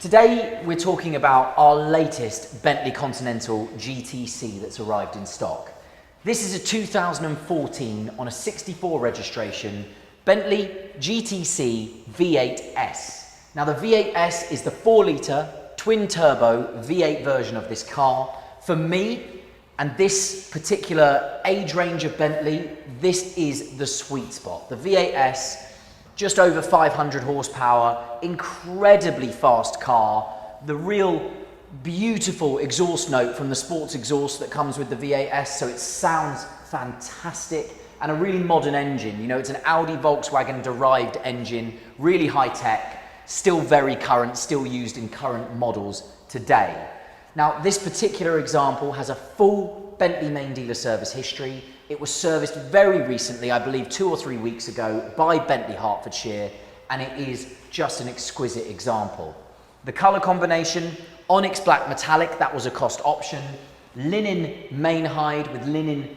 Today we're talking about our latest Bentley Continental GTC that's arrived in stock. This is a 2014 on a 64 registration Bentley GTC V8S. Now the V8S is the 4-litre twin-turbo V8 version of this car. For me, and this particular age range of Bentley, this is the sweet spot. The V8S, just over 500 horsepower, incredibly fast car, the real beautiful exhaust note from the sports exhaust that comes with the V8S, so it sounds fantastic, and a really modern engine. You know, it's an Audi Volkswagen derived engine, really high tech, still very current, still used in current models today. Now, this particular example has a full Bentley main dealer service history. It was serviced very recently, I believe 2 or 3 weeks ago, by Bentley Hertfordshire, and it is just an exquisite example. The colour combination, Onyx Black Metallic, that was a cost option. Linen main hide with linen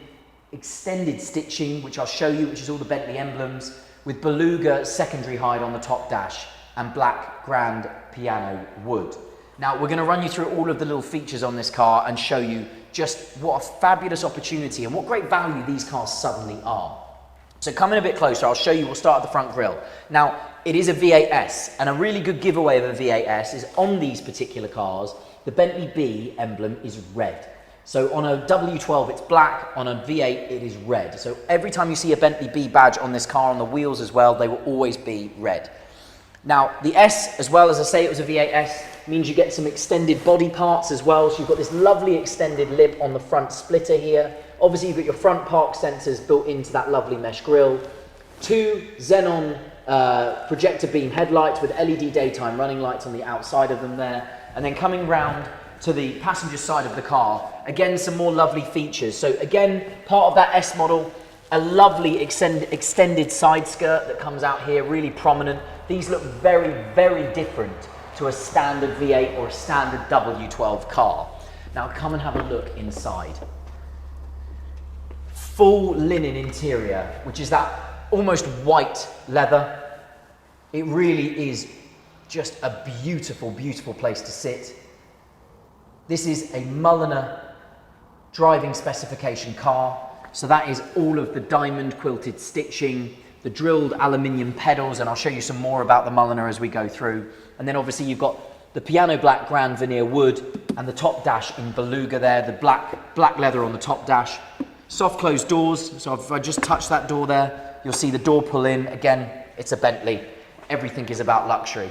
extended stitching, which I'll show you, which is all the Bentley emblems, with Beluga secondary hide on the top dash and black grand piano wood. Now, we're going to run you through all of the little features on this car and show you just what a fabulous opportunity and what great value these cars suddenly are. So coming a bit closer, I'll show you, we'll start at the front grille. Now, it is a V8S, and a really good giveaway of a V8S is on these particular cars, the Bentley B emblem is red. So on a W12 it's black, on a V8 it is red. So every time you see a Bentley B badge on this car, on the wheels as well, they will always be red. Now, the S, as well as I say it was a V8S, means you get some extended body parts as well. So you've got this lovely extended lip on the front splitter here. Obviously, you've got your front park sensors built into that lovely mesh grille. 2 xenon projector beam headlights with LED daytime running lights on the outside of them there. And then coming round to the passenger side of the car, again, some more lovely features. So again, part of that S model, a lovely extended side skirt that comes out here, really prominent. These look very, very different to a standard V8 or a standard W12 car. Now come and have a look inside. Full linen interior, which is that almost white leather. It really is just a beautiful, beautiful place to sit. This is a Mulliner driving specification car. So that is all of the diamond quilted stitching, the drilled aluminium pedals, and I'll show you some more about the Mulliner as we go through. And then obviously you've got the piano black grand veneer wood and the top dash in Beluga there, the black leather on the top dash. Soft closed doors, so if I just touch that door there, you'll see the door pull in. Again, it's a Bentley. Everything is about luxury.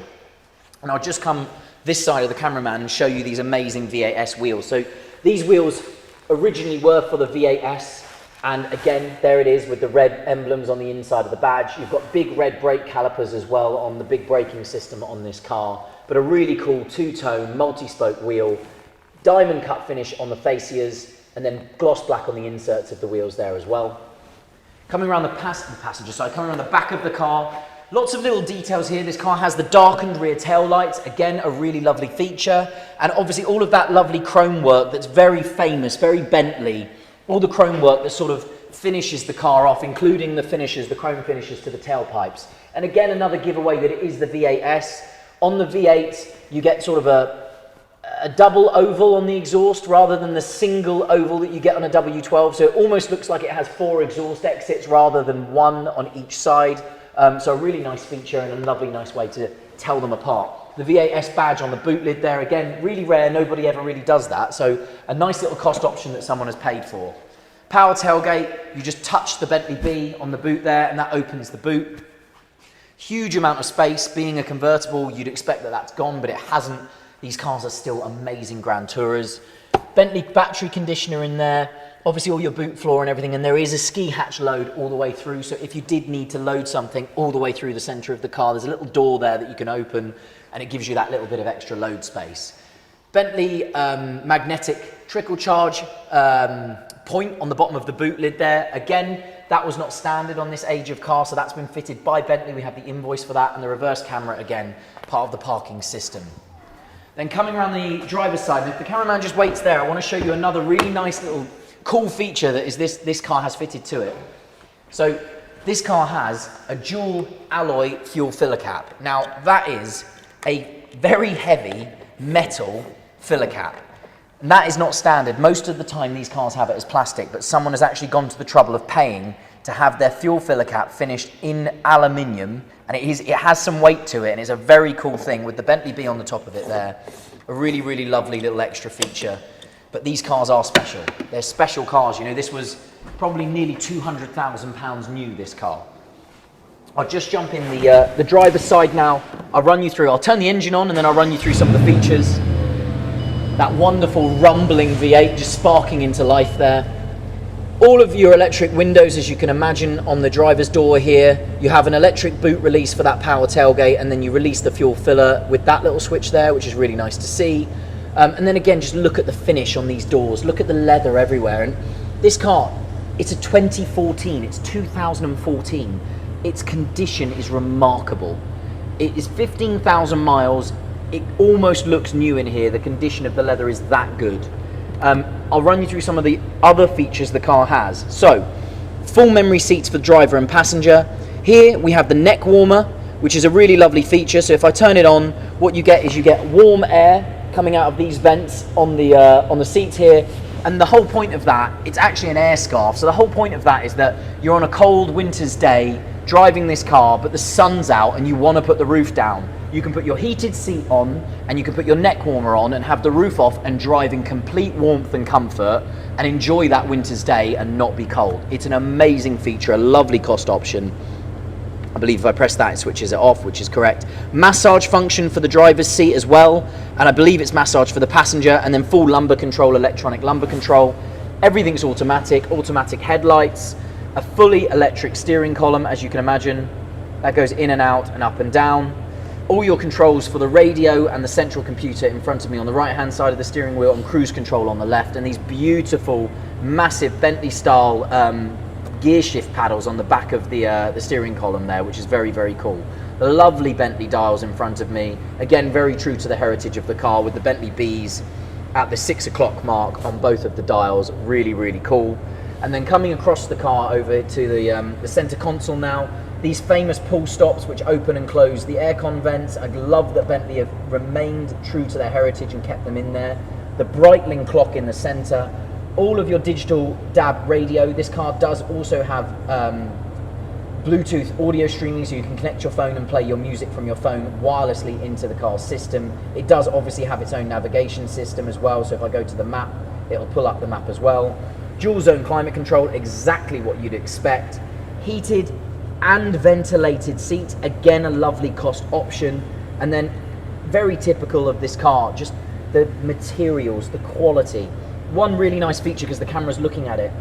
And I'll just come this side of the cameraman and show you these amazing V8S wheels. So these wheels originally were for the V8S. And again, there it is with the red emblems on the inside of the badge. You've got big red brake calipers as well on the big braking system on this car, but a really cool two-tone multi-spoke wheel, diamond cut finish on the fascias, and then gloss black on the inserts of the wheels there as well. Coming around the passenger side, coming around the back of the car, lots of little details here. This car has the darkened rear tail lights, again, a really lovely feature, and obviously all of that lovely chrome work that's very famous, very Bentley. All the chrome work that sort of finishes the car off, including the finishes, the chrome finishes to the tailpipes. And again, another giveaway that it is the V8S. On the V8, you get sort of a double oval on the exhaust rather than the single oval that you get on a W12. So it almost looks like it has 4 exhaust exits rather than 1 on each side. So a really nice feature and a lovely, nice way to tell them apart. The V8S badge on the boot lid there, again, really rare, nobody ever really does that, so a nice little cost option that someone has paid for. Power tailgate, you just touch the Bentley B on the boot there and that opens the boot. Huge amount of space. Being a convertible, you'd expect that that's gone, but it hasn't. These cars are still amazing Grand Tourers. Bentley battery conditioner in there, obviously all your boot floor and everything, and there is a ski hatch load all the way through, so if you did need to load something all the way through the centre of the car, there's a little door there that you can open and it gives you that little bit of extra load space. Bentley magnetic trickle charge point on the bottom of the boot lid there. Again, that was not standard on this age of car, so that's been fitted by Bentley. We have the invoice for that, and the reverse camera, again, part of the parking system. Then coming around the driver's side, and if the cameraman just waits there, I want to show you another really nice little cool feature that is this car has fitted to it. So this car has a dual alloy fuel filler cap. Now that is a very heavy metal filler cap. And that is not standard. Most of the time these cars have it as plastic, but someone has actually gone to the trouble of paying to have their fuel filler cap finished in aluminium, and it has some weight to it, and it's a very cool thing with the Bentley B on the top of it there. A really, really lovely little extra feature. But these cars are special. They're special cars. You know, this was probably nearly £200,000 new, this car. I'll just jump in the driver's side now. I'll turn the engine on and then I'll run you through some of the features. That wonderful rumbling V8 just sparking into life there. All of your electric windows, as you can imagine, on the driver's door here. You have an electric boot release for that power tailgate, and then you release the fuel filler with that little switch there, which is really nice to see. And then again, just look at the finish on these doors. Look at the leather everywhere. And this car, it's a 2014, it's 2014. Its condition is remarkable. It is 15,000 miles. It almost looks new in here. The condition of the leather is that good. I'll run you through some of the other features the car has. So, full memory seats for driver and passenger. Here we have the neck warmer, which is a really lovely feature. So if I turn it on, what you get is you get warm air coming out of these vents on the seats here. And the whole point of that, it's actually an air scarf. So the whole point of that is that you're on a cold winter's day driving this car, but the sun's out and you want to put the roof down. You can put your heated seat on and you can put your neck warmer on and have the roof off and drive in complete warmth and comfort and enjoy that winter's day and not be cold. It's an amazing feature, a lovely cost option. I believe if I press that, it switches it off, which is correct. Massage function for the driver's seat as well, and I believe it's massage for the passenger, and then full lumbar control, electronic lumbar control. Everything's automatic headlights, a fully electric steering column, as you can imagine. That goes in and out and up and down. All your controls for the radio and the central computer in front of me on the right-hand side of the steering wheel, and cruise control on the left, and these beautiful, massive Bentley-style gear shift paddles on the back of the steering column there, which is very, very cool. The lovely Bentley dials in front of me. Again, very true to the heritage of the car with the Bentley Bs at the 6 o'clock mark on both of the dials. Really, really cool. And then coming across the car over to the center console now, these famous pull stops which open and close the aircon vents. I love that Bentley have remained true to their heritage and kept them in there. The Breitling clock in the center. All of your digital DAB radio. This car does also have Bluetooth audio streaming, so you can connect your phone and play your music from your phone wirelessly into the car's system. It does obviously have its own navigation system as well, so if I go to the map, it'll pull up the map as well. Dual zone climate control, exactly what you'd expect. Heated and ventilated seats, again a lovely cost option. And then very typical of this car, just the materials, the quality. One really nice feature, because the camera's looking at it,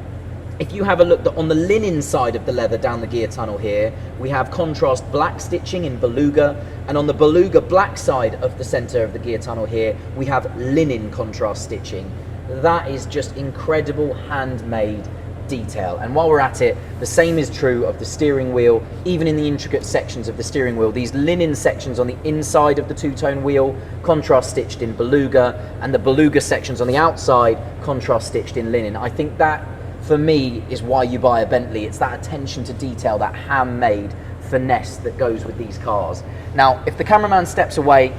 if you have a look on the linen side of the leather down the gear tunnel here, we have contrast black stitching in Beluga, and on the Beluga black side of the center of the gear tunnel here, we have linen contrast stitching. That is just incredible handmade detail. And while we're at it, the same is true of the steering wheel. Even in the intricate sections of the steering wheel, these linen sections on the inside of the two-tone wheel, contrast stitched in Beluga, and the Beluga sections on the outside, contrast stitched in linen. I think that, for me, is why you buy a Bentley. It's that attention to detail, that handmade finesse that goes with these cars. Now, if the cameraman steps away,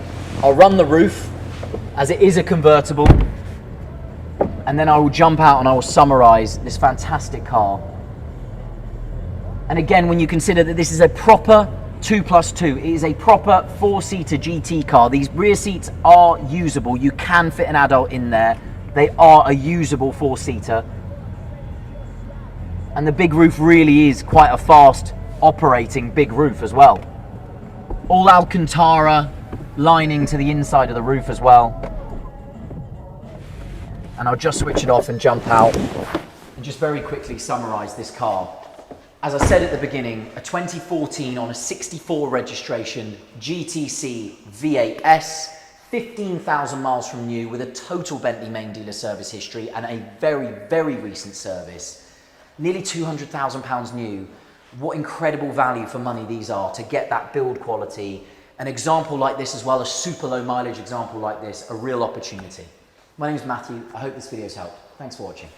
I'll run the roof, as it is a convertible, and then I will jump out and I will summarize this fantastic car. And again, when you consider that this is a proper 2+2, it is a proper 4-seater GT car. These rear seats are usable. You can fit an adult in there. They are a usable 4-seater. And the big roof really is quite a fast operating big roof as well. All Alcantara lining to the inside of the roof as well. And I'll just switch it off and jump out and just very quickly summarize this car. As I said at the beginning, a 2014 on a 64 registration GTC V8S, 15,000 miles from new, with a total Bentley main dealer service history and a very, very recent service. Nearly £200,000 new. What incredible value for money these are to get that build quality. An example like this as well, a super low mileage example like this, a real opportunity. My name is Matthew. I hope this video's helped. Thanks for watching.